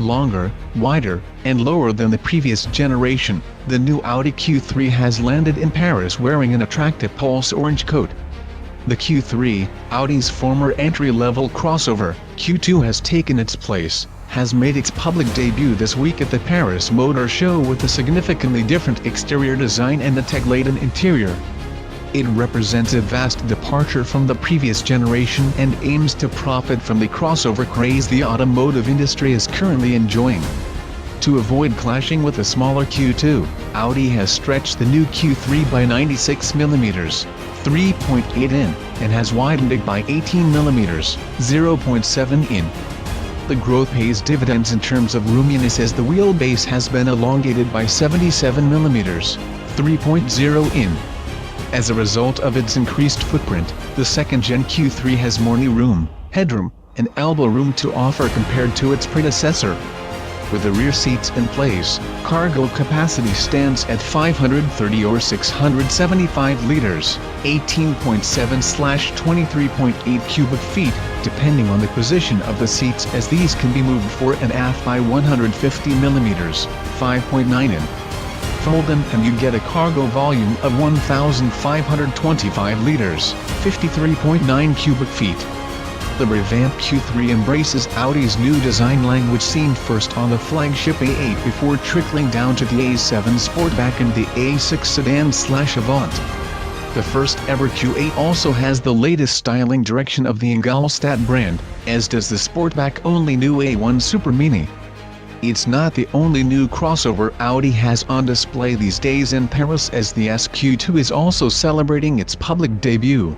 longer, wider, and lower than the previous generation. The new Audi Q3 has landed in Paris wearing an attractive pulse orange coat. The Q3, Audi's former entry-level crossover, Q2 has taken its place, has made its public debut this week at the Paris Motor Show with a significantly different exterior design and a tech-laden interior. It represents a vast departure from the previous generation and aims to profit from the crossover craze the automotive industry is currently enjoying. To avoid clashing with the smaller Q2, Audi has stretched the new Q3 by 96mm, 3.8 in, and has widened it by 18mm, 0.7 in. The growth pays dividends in terms of roominess as the wheelbase has been elongated by 77mm, 3.0 in. As a result of its increased footprint, the second-gen Q3 has more knee room, headroom, and elbow room to offer compared to its predecessor. With the rear seats in place, cargo capacity stands at 530 or 675 liters, 18.7/23.8 cubic feet, depending on the position of the seats, as these can be moved fore and aft by 150mm, 5.9 in. Fold them and you get a cargo volume of 1,525 liters, 53.9 cubic feet. The revamped Q3 embraces Audi's new design language seen first on the flagship A8 before trickling down to the A7 Sportback and the A6 Sedan/Avant. The first ever Q8 also has the latest styling direction of the Ingolstadt brand, as does the Sportback-only new A1 Super Mini. It's not the only new crossover Audi has on display these days in Paris, as the SQ2 is also celebrating its public debut.